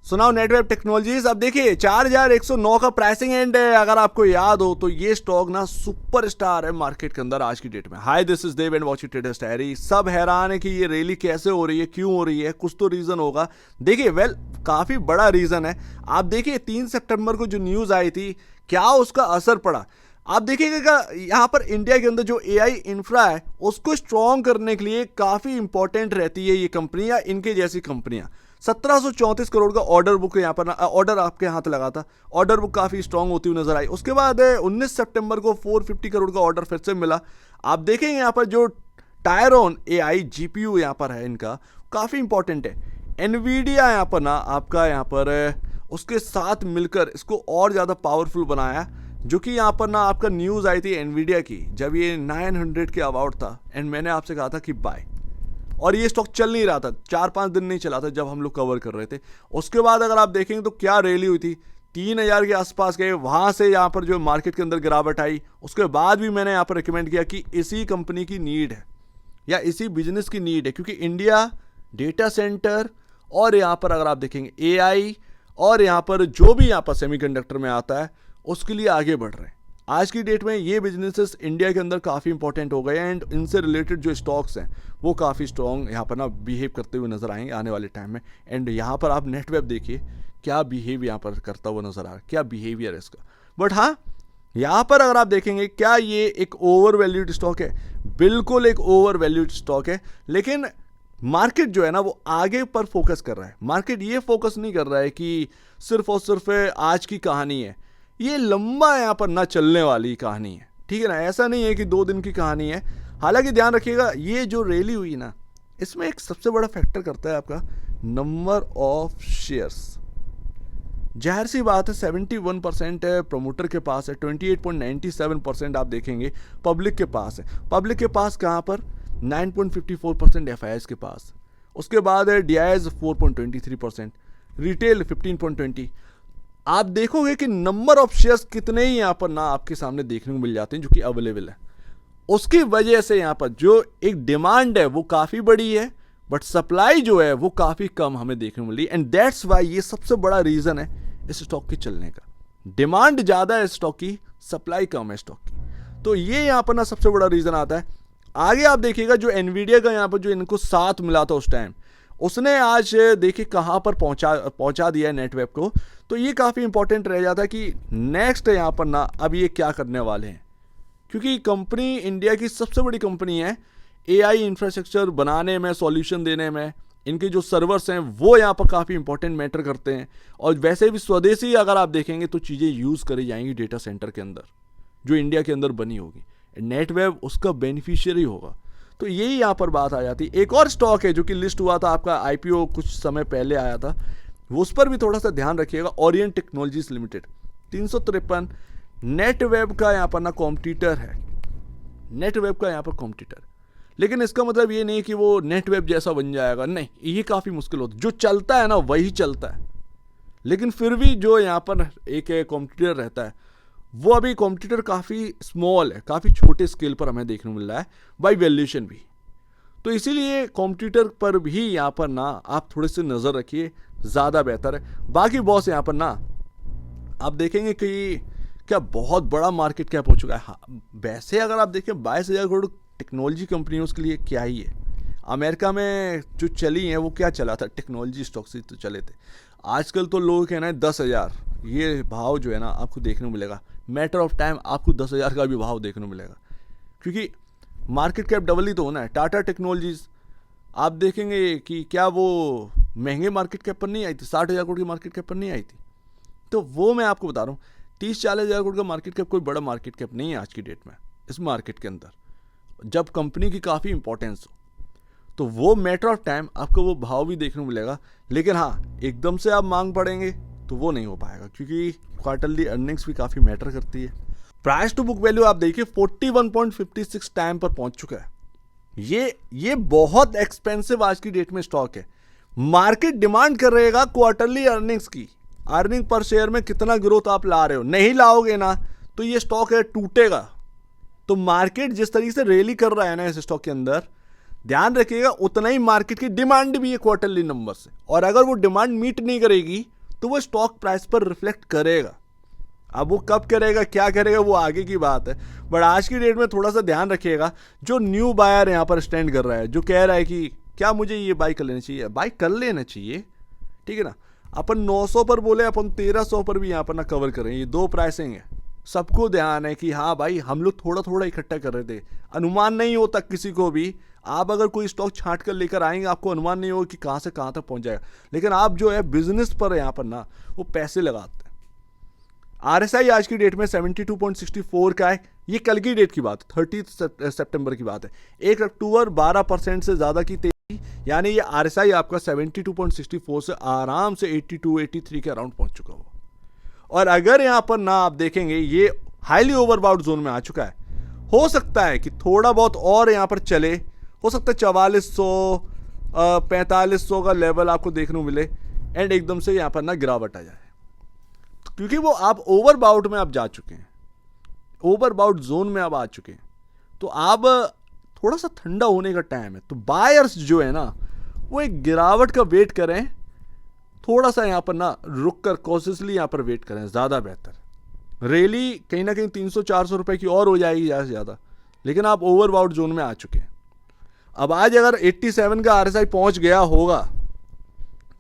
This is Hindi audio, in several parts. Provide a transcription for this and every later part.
सुनाओ नेटवेब टेक्नोलॉजीज। अब देखिए 4109 का प्राइसिंग एंड है, अगर आपको याद हो तो ये स्टॉक ना सुपर स्टार है मार्केट के अंदर आज की डेट में। Hi this is Dev and watching traders diary. सब हैरान है कि ये रैली कैसे हो रही है, क्यों हो रही है, कुछ तो रीजन होगा। देखिए काफी बड़ा रीजन है। आप देखिए 3 सितंबर को जो न्यूज आई थी, क्या उसका असर पड़ा। आप देखिएगा यहाँ पर इंडिया के अंदर जो एआई इंफ्रा है उसको स्ट्रॉन्ग करने के लिए काफी इंपॉर्टेंट रहती है ये कंपनी या इनके जैसी कंपनियां। 1734 करोड़ का ऑर्डर बुक यहाँ पर ऑर्डर आपके हाथ लगा था। ऑर्डर बुक काफ़ी स्ट्रांग होती हुई नजर आई। उसके बाद 19 सितंबर को 450 करोड़ का ऑर्डर फिर से मिला। आप देखेंगे यहाँ पर जो टायरॉन एआई जीपीयू यहाँ पर है इनका काफ़ी इंपॉर्टेंट है। एनवीडिया यहाँ पर ना आपका यहाँ पर उसके साथ मिलकर इसको और ज़्यादा पावरफुल बनाया, जो कि यहाँ पर ना आपका न्यूज़ आई थी एनवीडिया की जब ये 900 के अबाउट था एंड मैंने आपसे कहा था कि बाय, और ये स्टॉक चल नहीं रहा था, 4-5 दिन नहीं चला था जब हम लोग कवर कर रहे थे। उसके बाद अगर आप देखेंगे तो क्या रैली हुई थी, 3000 के आसपास गए, वहाँ से यहाँ पर जो मार्केट के अंदर गिरावट आई। उसके बाद भी मैंने यहाँ पर रिकमेंड किया कि इसी कंपनी की नीड है या इसी बिजनेस की नीड है, क्योंकि इंडिया डेटा सेंटर और यहाँ पर अगर आप देखेंगे एआई और यहाँ पर जो भी यहाँ पर सेमीकंडक्टर में आता है उसके लिए आगे बढ़ रहे हैं। आज की डेट में ये बिजनेसेस इंडिया के अंदर काफ़ी इंपॉर्टेंट हो गए एंड इनसे रिलेटेड जो स्टॉक्स हैं वो काफ़ी स्ट्रॉन्ग यहाँ पर ना बिहेव करते हुए नजर आएंगे आने वाले टाइम में। एंड यहाँ पर आप नेटवेब देखिए क्या बिहेव यहाँ पर करता हुआ नजर आ रहा है, क्या बिहेवियर है इसका। बट हाँ, यहाँ पर अगर आप देखेंगे क्या ये एक ओवर वैल्यूड स्टॉक है, बिल्कुल एक ओवर वैल्यूड स्टॉक है। लेकिन मार्केट जो है ना वो आगे पर फोकस कर रहा है। मार्केट ये फोकस नहीं कर रहा है कि सिर्फ और सिर्फ आज की कहानी है, ये लंबा यहाँ पर ना चलने वाली कहानी है, ठीक है ना। ऐसा नहीं है कि 2 दिन की कहानी है। हालांकि ध्यान रखिएगा ये जो रैली हुई ना, इसमें एक सबसे बड़ा फैक्टर करता है आपका नंबर ऑफ शेयर्स। जाहिर सी बात है 71% प्रमोटर के पास है, 28.97% आप देखेंगे पब्लिक के पास है। पब्लिक के पास कहाँ पर 9.54% एफआईआईज के पास। उसके बाद है डीआईएस 4.23%, रिटेल 15.20। आप देखोगे कि नंबर ऑफ शेयर्स कितने ही यहाँ पर ना आपके सामने देखने को मिल जाते हैं जो कि अवेलेबल है। उसकी वजह से यहाँ पर जो एक डिमांड है वो काफ़ी बड़ी है, बट सप्लाई जो है वो काफ़ी कम हमें देखने को मिली। एंड दैट्स वाई ये सबसे बड़ा रीज़न है इस स्टॉक के चलने का। डिमांड ज़्यादा है स्टॉक की, सप्लाई कम है स्टॉक की, तो ये यहाँ पर ना सबसे बड़ा रीज़न आता है। आगे आप देखिएगा जो एनवीडिया का यहाँ पर जो इनको साथ मिला था उस टाइम, उसने आज देखिए कहाँ पर पहुँचा दिया है नेटवेब को। तो ये काफ़ी इंपॉर्टेंट रह जाता है कि नेक्स्ट यहाँ पर ना अब ये क्या करने वाले हैं, क्योंकि कंपनी इंडिया की सबसे बड़ी कंपनी है एआई इंफ्रास्ट्रक्चर बनाने में, सॉल्यूशन देने में। इनके जो सर्वर्स हैं वो यहाँ पर काफ़ी इंपॉर्टेंट मैटर करते हैं, और वैसे भी स्वदेशी अगर आप देखेंगे तो चीज़ें यूज़ करी जाएंगी डेटा सेंटर के अंदर जो इंडिया के अंदर बनी होगी। नेटवेब उसका बेनिफिशियरी होगा। तो यही यहाँ पर बात आ जाती है। एक और स्टॉक है जो कि लिस्ट हुआ था आपका, आईपीओ कुछ समय पहले आया था, वो उस पर भी थोड़ा सा ध्यान रखिएगा। ओरिएंट टेक्नोलॉजीज लिमिटेड 353, नेटवेब का यहाँ पर ना कॉम्पिटिटर है, नेटवेब का यहाँ पर कॉम्पिटिटर। लेकिन इसका मतलब ये नहीं कि वो नेटवेब जैसा बन जाएगा, नहीं, ये काफ़ी मुश्किल होता है। जो चलता है ना वही चलता है, लेकिन फिर भी जो यहाँ पर एक कॉम्पिटिटर रहता है वो अभी कॉम्पिटिटर काफ़ी स्मॉल है, काफ़ी छोटे स्केल पर हमें देखने को मिल रहा है बाई वैल्यूएशन भी। तो इसीलिए कॉम्पिटिटर पर भी यहाँ पर ना आप थोड़े से नज़र रखिए, ज़्यादा बेहतर है। बाकी बॉस यहाँ पर ना आप देखेंगे कि क्या बहुत बड़ा मार्केट कैप हो चुका है। हाँ, वैसे अगर आप देखें 22,000 करोड़ टेक्नोलॉजी कंपनी उसके लिए क्या ही है। अमेरिका में जो चली हैं वो क्या चला था, टेक्नोलॉजी स्टॉक्स ही तो चले थे। आजकल तो लोग कहना है 10,000, ये भाव जो है ना आपको देखने को मिलेगा। मैटर ऑफ टाइम आपको 10,000 का भी भाव देखने को मिलेगा, क्योंकि मार्केट कैप डबल ही तो होना है। टाटा टेक्नोलॉजीज आप देखेंगे कि क्या वो महंगे मार्केट कैप पर नहीं आई थी, 60,000 करोड़ की मार्केट कैप पर नहीं आई थी। तो वो मैं आपको बता रहा हूँ 30-40,000 करोड़ का मार्केट कैप कोई बड़ा मार्केट कैप नहीं है आज की डेट में इस मार्केट के अंदर, जब कंपनी की काफ़ी इंपॉर्टेंस हो। तो वो मैटर ऑफ टाइम आपको वो भाव भी देखने को मिलेगा। लेकिन हाँ, एकदम से आप मांग पड़ेंगे तो वो नहीं हो पाएगा, क्योंकि क्वार्टरली अर्निंग्स भी काफ़ी मैटर करती है। प्राइस टू बुक वैल्यू आप देखिए 41.56 टाइम पर पहुंच चुका है। ये बहुत एक्सपेंसिव आज की डेट में स्टॉक है। मार्केट डिमांड कर रहेगा क्वार्टरली अर्निंग्स की, अर्निंग पर शेयर में कितना ग्रोथ आप ला रहे हो। नहीं लाओगे ना तो ये स्टॉक है टूटेगा। तो मार्केट जिस तरीके से रैली कर रहा है ना इस स्टॉक के अंदर, ध्यान रखिएगा उतना ही मार्केट की डिमांड भी है क्वार्टरली नंबर से, और अगर वो डिमांड मीट नहीं करेगी तो वो स्टॉक प्राइस पर रिफ्लेक्ट करेगा। अब वो कब करेगा, क्या करेगा, वो आगे की बात है। बट आज की डेट में थोड़ा सा ध्यान रखिएगा, जो न्यू बायर यहाँ पर स्टैंड कर रहा है, जो कह रहा है कि क्या मुझे ये बाई कर लेना चाहिए, बाई कर लेना चाहिए, ठीक है ना। अपन 900 पर बोले, अपन 1300 पर भी यहाँ पर ना कवर करें, ये दो प्राइसिंग है। सबको ध्यान है कि हाँ भाई हम लोग थोड़ा थोड़ा इकट्ठा कर रहे थे, अनुमान नहीं होता किसी को भी। आप अगर कोई स्टॉक छांट कर लेकर आएंगे, आपको अनुमान नहीं होगा कि कहाँ से कहाँ तक पहुँच जाएगा। लेकिन आप जो है बिजनेस पर यहाँ पर ना वो पैसे लगाते हैं। RSI आज की डेट में 72.64 का है। ये कल की डेट की बात है, 30 सितंबर की बात है। 1 अक्टूबर 12% से ज़्यादा की तेजी, यानी ये RSI आपका 72.64 से आराम से 82-83 के अराउंड पहुंच चुका हो। और अगर यहाँ पर ना आप देखेंगे, ये हाईली ओवरबाउट जोन में आ चुका है। हो सकता है कि थोड़ा बहुत और यहाँ पर चले, हो सकता है 4400 4500 का लेवल आपको देखने को मिले एंड एकदम से यहाँ पर ना गिरावट आ जाए, क्योंकि वो आप ओवरबाउट में आप जा चुके हैं, ओवरबाउट जोन में आप आ चुके हैं। तो आप थोड़ा सा ठंडा होने का टाइम है। तो बायर्स जो है ना वो एक गिरावट का वेट करें, थोड़ा सा यहाँ पर ना रुक कर कॉशियसली यहाँ पर वेट करें, ज़्यादा बेहतर। रैली कहीं ना कहीं 300-400 रुपए की और हो जाएगी ज़्यादा से ज़्यादा, लेकिन आप ओवरबाउट जोन में आ चुके हैं। अब आज अगर 87 का RSI पहुँच गया होगा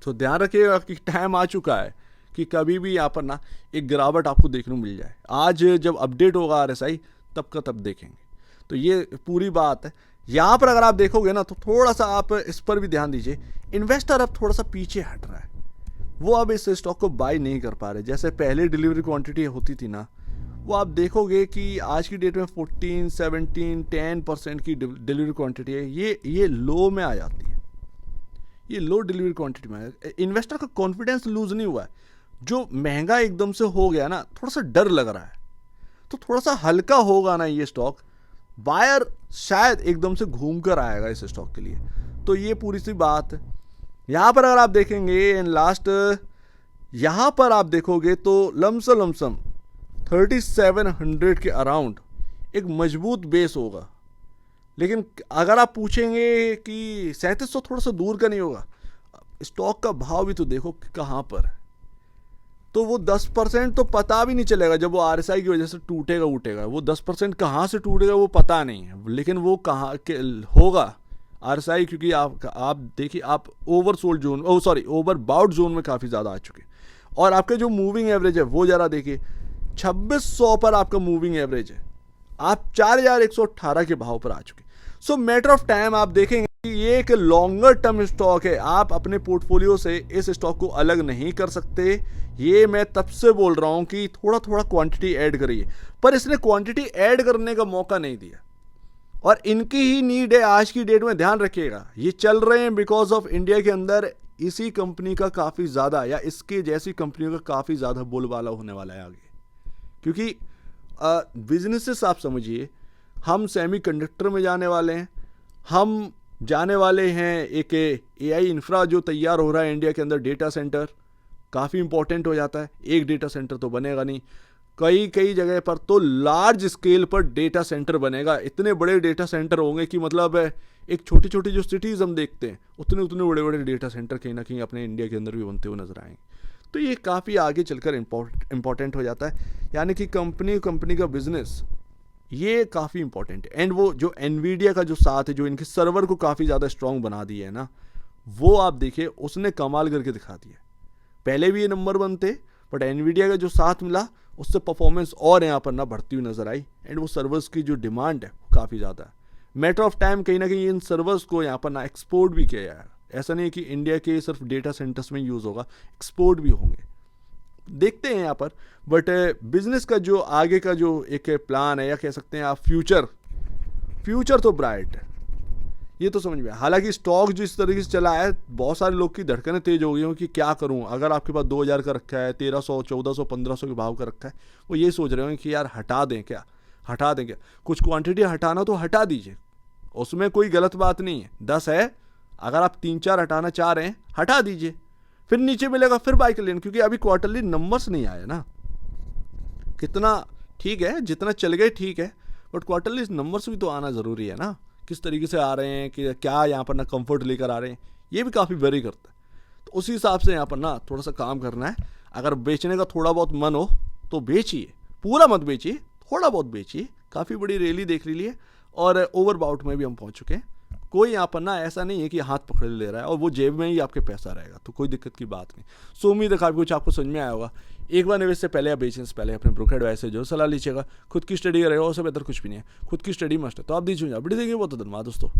तो ध्यान रखिएगा कि टाइम आ चुका है कि कभी भी यहाँ पर ना एक गिरावट आपको देखने को मिल जाए। आज जब अपडेट होगा RSI तब का तब देखेंगे। तो ये पूरी बात है। यहाँ पर अगर आप देखोगे ना तो थोड़ा सा आप इस पर भी ध्यान दीजिए, इन्वेस्टर अब थोड़ा सा पीछे हट रहा है, वो अब इस स्टॉक को बाई नहीं कर पा रहे। जैसे पहले डिलीवरी क्वांटिटी होती थी ना, वो आप देखोगे कि आज की डेट में 14, 17, 10% की डिलीवरी क्वांटिटी है, ये लो में आ जाती है, ये लो डिलीवरी क्वांटिटी में है। इन्वेस्टर का कॉन्फिडेंस लूज नहीं हुआ है, जो महंगा एकदम से हो गया ना, थोड़ा सा डर लग रहा है, तो थोड़ा सा हल्का होगा ना ये स्टॉक, बायर शायद एकदम से घूम कर आएगा इस स्टॉक के लिए। तो ये पूरी सी बात है। यहाँ पर अगर आप देखेंगे इन लास्ट, यहाँ पर आप देखोगे तो लमसम 3700 के अराउंड एक मजबूत बेस होगा। लेकिन अगर आप पूछेंगे कि 3700 थोड़ा सा दूर का नहीं होगा, स्टॉक का भाव भी तो देखो कहाँ पर है, तो वो 10% तो पता भी नहीं चलेगा जब वो RSI की वजह से टूटेगा उठेगा। वो 10% कहाँ से टूटेगा वो पता नहीं है, लेकिन वो कहाँ होगा RSI, क्योंकि आप देखिए, आप ओवरसोल्ड जोन, ओवरबाउट जोन में काफ़ी ज़्यादा आ चुके हैं। और आपके जो मूविंग एवरेज है वो ज़रा देखिए, 2600 पर आपका मूविंग एवरेज है, आप 4118 के भाव पर आ चुके। सो मैटर ऑफ टाइम आप देखेंगे कि ये एक लॉन्गर टर्म स्टॉक है, आप अपने पोर्टफोलियो से इस स्टॉक को अलग नहीं कर सकते। ये मैं तब से बोल रहा हूं कि थोड़ा थोड़ा क्वांटिटी ऐड करिए, पर इसने क्वांटिटी ऐड करने का मौका नहीं दिया, और इनकी ही नीड है आज की डेट में। ध्यान रखिएगा, ये चल रहे हैं बिकॉज ऑफ इंडिया के अंदर इसी कंपनी का काफ़ी ज़्यादा, या इसके जैसी कंपनियों का काफ़ी ज़्यादा बोलबाला होने वाला है आगे। क्योंकि बिजनेसेस आप समझिए, हम सेमीकंडक्टर में जाने वाले हैं, हम जाने वाले हैं एक AI इंफ्रा जो तैयार हो रहा है इंडिया के अंदर, डेटा सेंटर काफ़ी इंपॉर्टेंट हो जाता है। एक डेटा सेंटर तो बनेगा नहीं, कई जगह पर तो लार्ज स्केल पर डेटा सेंटर बनेगा। इतने बड़े डेटा सेंटर होंगे कि मतलब एक छोटी छोटी जो सिटीज़ हम देखते हैं, उतने बड़े बड़े डेटा सेंटर कहीं ना कहीं अपने इंडिया के अंदर भी बनते हुए नजर आएंगे। तो ये काफ़ी आगे चलकर इम्पॉर्टेंट हो जाता है, यानी कि कंपनी का बिजनेस ये काफ़ी इंपॉर्टेंट है। एंड वो जो एनवीडिया का जो साथ है, जो इनके सर्वर को काफ़ी ज़्यादा स्ट्रॉन्ग बना दिया है ना, वो आप देखिए उसने कमाल करके दिखा दिया। पहले भी ये नंबर 1 थे, बट एनवीडिया का जो साथ मिला उससे परफॉर्मेंस और यहाँ पर ना बढ़ती हुई नजर आई। एंड वो सर्वर्स की जो डिमांड है वो काफ़ी ज़्यादा है। मैटर ऑफ टाइम कहीं ना कहीं इन सर्वर्स को यहाँ पर ना एक्सपोर्ट भी किया जाएगा। ऐसा नहीं कि इंडिया के सिर्फ डेटा सेंटर्स में यूज़ होगा, एक्सपोर्ट भी होंगे, देखते हैं यहाँ पर। बट बिजनेस का जो आगे का जो एक प्लान है, या कह सकते हैं आप फ्यूचर तो ब्राइट है, ये तो समझ में। हालांकि स्टॉक जो इस तरीके से चला है, बहुत सारे लोग की धड़कनें तेज हो गई हो कि क्या करूं। अगर आपके पास 2000 का रखा है, 1300, 1400, 1500 के भाव का रखा है, वो ये सोच रहे हो कि यार हटा दें क्या। कुछ क्वांटिटी हटाना तो हटा दीजिए, उसमें कोई गलत बात नहीं है। 10 है, अगर आप 3-4 हटाना चाह रहे हैं हटा दीजिए, फिर नीचे मिलेगा फिर बाई कर लेना, क्योंकि अभी क्वार्टरली नंबर्स नहीं आए ना। कितना ठीक है, जितना चल गए ठीक है, बट क्वार्टरली नंबर्स भी तो आना ज़रूरी है ना, किस तरीके से आ रहे हैं, कि क्या यहाँ पर ना कंफर्ट लेकर आ रहे हैं, ये भी काफ़ी वेरी करता है। तो उसी हिसाब से यहाँ पर ना थोड़ा सा काम करना है। अगर बेचने का थोड़ा बहुत मन हो तो बेचिए, पूरा मत बेचिए, थोड़ा बहुत बेचिए। काफ़ी बड़ी रैली देख ली है और ओवर बाउट में भी हम पहुँच चुके हैं। कोई यहाँ पर ना ऐसा नहीं है कि हाथ पकड़ ले रहा है और वो जेब में ही आपके पैसा रहेगा, तो कोई दिक्कत की बात नहीं। सो उम्मीद है काफ़ी कुछ आपको समझ में आया होगा। एक बार निवेश से पहले या बेचने से पहले अपने ब्रोकर एडवाइस से जो सलाह लीजिएगा। खुद की स्टडी करेगा, उससे बेहतर कुछ भी नहीं है। खुद की स्टडी मस्ट है। तो आप दीजिए वीडियो देखेंगे बहुत धन्यवाद दोस्तों।